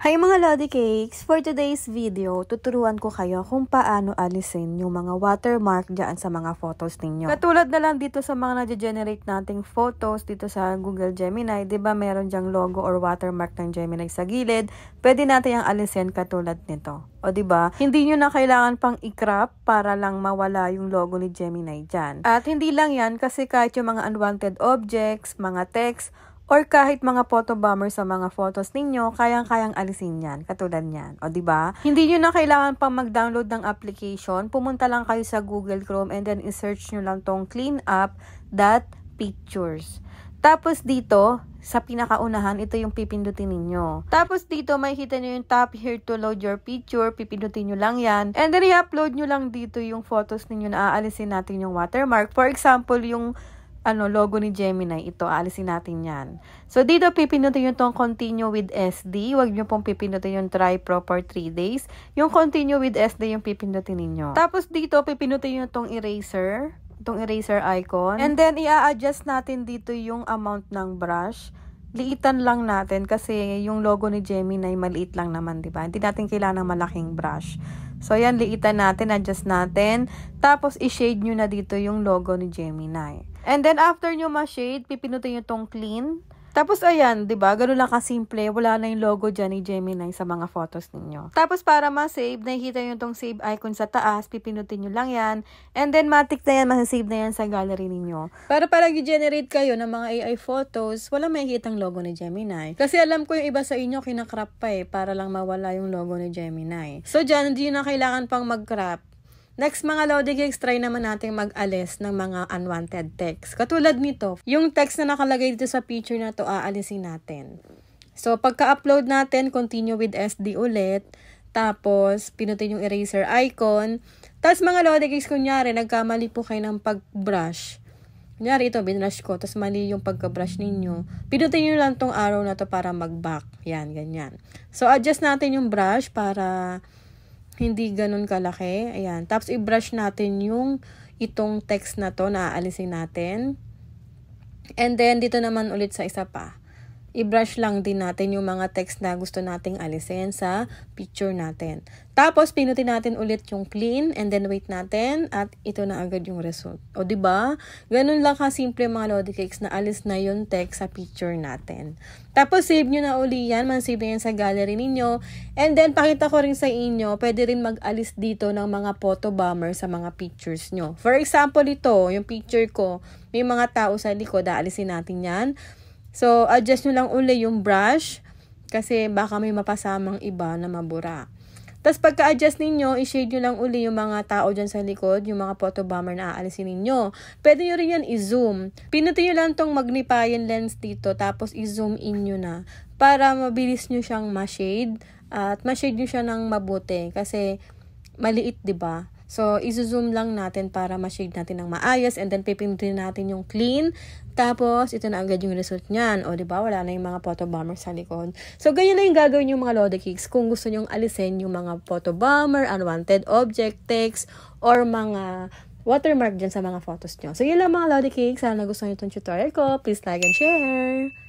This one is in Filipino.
Hi mga Lodi Cakes! For today's video, tuturuan ko kayo kung paano alisin yung mga watermark dyan sa mga photos ninyo. Katulad na lang dito sa mga na-generate nating photos dito sa Google Gemini, di ba meron dyang logo or watermark ng Gemini sa gilid? Pwede natin yung alisin katulad nito. O di ba? Hindi nyo na kailangan pang i-crop para lang mawala yung logo ni Gemini dyan. At hindi lang yan kasi kahit yung mga unwanted objects, mga text, or kahit mga photo bomber sa mga photos ninyo, kayang-kayang alisin yan, katulad yan. O, diba? Hindi nyo na kailangan pang mag-download ng application. Pumunta lang kayo sa Google Chrome and then i-search nyo lang tong cleanup.pictures. Tapos dito, sa pinakaunahan, ito yung pipindutin ninyo. Tapos dito, makikita nyo yung tap here to load your picture. Pipindutin nyo lang yan. And then, i-upload nyo lang dito yung photos ninyo na aalisin natin yung watermark. For example, yung logo ni Gemini, ito, alisin natin yan. So, dito, pipindutin nyo itong continue with SD. Huwag nyo pong pipindutin yung try pro for 3 days. Yung continue with SD yung pipindutin ninyo. Tapos, dito, pipindutin nyo itong eraser icon. And then, i-adjust natin dito yung amount ng brush. Liitan lang natin kasi yung logo ni Gemini maliit lang naman, di ba? Hindi natin kailangan ng malaking brush. So, yan, liitan natin, adjust natin. Tapos, i-shade nyo na dito yung logo ni Gemini. And then, after nyo ma-shade, pipinutin nyo tong clean. Tapos, ayan, diba? Ganun lang kasimple. Wala na yung logo dyan ni Gemini sa mga photos ninyo. Tapos, para ma-save, nakikita nyo tong save icon sa taas. Pipinutin nyo lang yan. And then, matik na yan, masasave na yan sa gallery ninyo. Para i-generate kayo ng mga AI photos, wala makikita ang logo ni Gemini. Kasi alam ko yung iba sa inyo, kinakrap pa para lang mawala yung logo ni Gemini. So, dyan, hindi na kailangan pang mag-crop. Next, mga Lodi Cakes, try naman natin mag-alis ng mga unwanted text. Katulad nito, yung text na nakalagay dito sa picture na to, aalisin natin. So, pagka-upload natin, continue with SD ulit. Tapos, pinutin yung eraser icon. Tapos, mga Lodi Cakes, kunyari, nagkamali po kayo ng pag-brush. Kunyari, ito, binrush ko, tapos mali yung pagka-brush ninyo. Pinutin nyo lang tong arrow na to para mag-back. Yan, ganyan. So, adjust natin yung brush para hindi ganun kalaki. Ayan. Tapos, i-brush natin yung itong text na to na aalisin natin. And then, dito naman ulit sa isa pa. I-brush lang din natin yung mga text na gusto nating alisin sa picture natin. Tapos, pinutin natin ulit yung clean and then wait natin at ito na agad yung result. O, diba? Ganun lang kasimple mga Lodi Cakes na alis na yung text sa picture natin. Tapos, save nyo na uli yan. Man-save na yan sa gallery ninyo. And then, pakita ko rin sa inyo, pwede rin mag-alis dito ng mga photo bomber sa mga pictures nyo. For example, ito, yung picture ko, may mga tao sa likod, aalisin natin yan. So, adjust nyo lang uli yung brush kasi baka may mapasamang iba na mabura. Tapos, pagka-adjust ninyo, i-shade nyo lang uli yung mga tao dyan sa likod, yung mga photo bomber na aalisin ninyo. Pwede nyo rin yan i-zoom. Pinutin nyo lang tong magnifying lens dito, tapos i-zoom in nyo na para mabilis nyo siyang ma-shade at ma-shade nyo siya ng mabuti kasi maliit, diba? So, i-zoom lang natin para ma-shade natin ng maayos and then pipindutin natin yung clean. Tapos, ito na agad yung result niyan. O, diba? Wala na yung mga photo bomber sa likod. So, ganyan na yung gagawin yung mga Lodi Cakes kung gusto nyong alisin yung mga photo bomber, unwanted object, text, or mga watermark dyan sa mga photos nyo. So, yun lang mga Lodi Cakes. Sana nagustuhan nyo itong tutorial ko. Please like and share!